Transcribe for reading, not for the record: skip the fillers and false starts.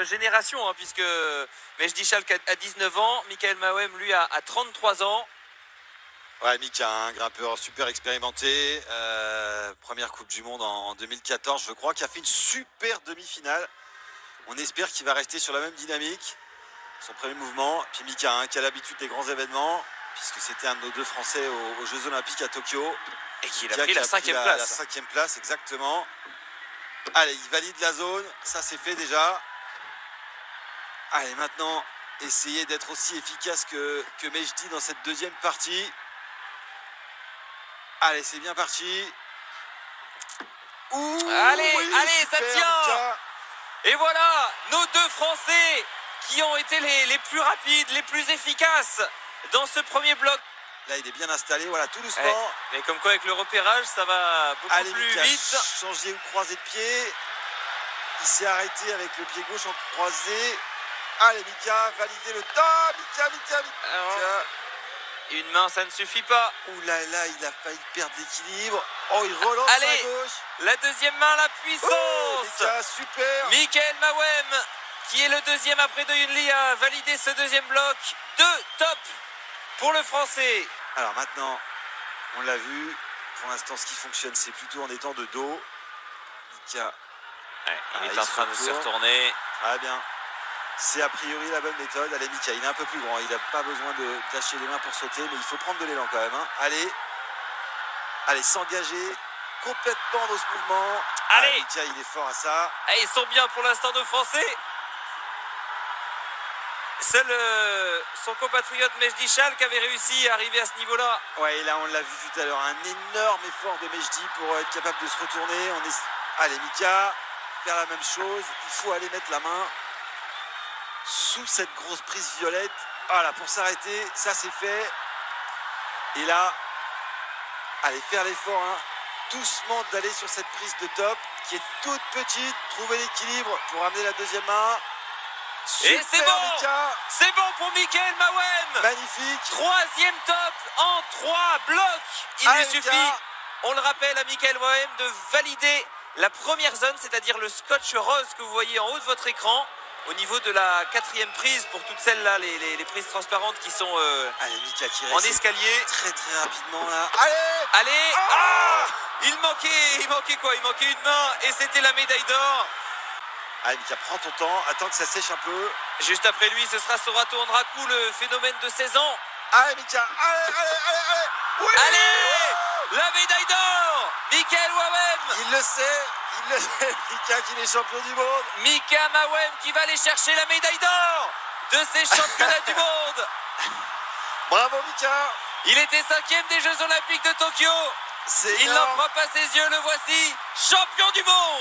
génération, hein, puisque Mejdi Schalk a 19 ans, Michael Mawem lui a 33 ans. Ouais, Mika, un grimpeur super expérimenté, première Coupe du Monde en 2014, je crois, qui a fait une super demi-finale. On espère qu'il va rester sur la même dynamique, son premier mouvement. Puis Mika, hein, qui a l'habitude des grands événements, puisque c'était un de nos deux Français aux Jeux Olympiques à Tokyo. Et qu'il a pris la 5e place. La 5e place, exactement. Allez, il valide la zone, ça c'est fait déjà. Allez, maintenant, essayez d'être aussi efficace que Mejdi dans cette deuxième partie. Allez, c'est bien parti. Ouh, allez, oui, allez, super, ça tient Mika. Et voilà, nos deux Français qui ont été les plus rapides, les plus efficaces dans ce premier bloc. Là, il est bien installé, voilà, tout doucement. Et comme quoi, avec le repérage, ça va beaucoup plus Mika, vite. Changé ou croisé de pied. Il s'est arrêté avec le pied gauche en croisé. Allez, Mika, validez le temps. Mika. Alors, une main, ça ne suffit pas. Ouh là là, il a failli perdre l'équilibre. Oh, il relance à gauche. La deuxième main, la puissance. Oh, Mika, super. Michael Mawem, qui est le deuxième après De Yunli, a validé ce deuxième bloc. 2 top pour le Français. Alors maintenant, on l'a vu. Pour l'instant, ce qui fonctionne, c'est plutôt en étant de dos. Mika. Il est en train de se retourner. Très bien. C'est a priori la bonne méthode. Allez, Mika, il est un peu plus grand. Il n'a pas besoin de lâcher les mains pour sauter, mais il faut prendre de l'élan quand même. Hein. Allez, s'engager complètement dans ce mouvement. Allez, Mika, il est fort à ça. Ils sont bien pour l'instant nos Français. Seul son compatriote Mejdi Schalk avait réussi à arriver à ce niveau-là. Ouais, et là, on l'a vu tout à l'heure. Un énorme effort de Mejdi pour être capable de se retourner. Allez, Mika, faire la même chose. Il faut aller mettre la main sous cette grosse prise violette. Voilà, pour s'arrêter, ça c'est fait. Et là, allez, faire l'effort, hein, doucement d'aller sur cette prise de top qui est toute petite. Trouver l'équilibre pour amener la deuxième main. Super, et c'est bon, Mika. C'est bon pour Michael Mawem. Magnifique. 3e top en 3 blocs. Il lui suffit, Mika, on le rappelle à Michael Mawem, de valider la première zone, c'est-à-dire le scotch rose que vous voyez en haut de votre écran, au niveau de la 4e prise, pour toutes celles-là, les prises transparentes qui sont allez, Mika, qui en escalier. Très rapidement là. Allez. Il manquait quoi? Il manquait une main et c'était la médaille d'or. Allez, Mika, prends ton temps, attends que ça sèche un peu. Juste après lui, ce sera Sorato Andraku, le phénomène de 16 ans. Allez, Mika, allez. Oui, allez, la médaille d'or, Michael Mawem. Il le sait, Mika qui est champion du monde. Mika Mawem qui va aller chercher la médaille d'or de ces championnats du monde. Bravo, Mika. Il était 5e des Jeux Olympiques de Tokyo. Il n'en croit pas ses yeux, le voici, champion du monde.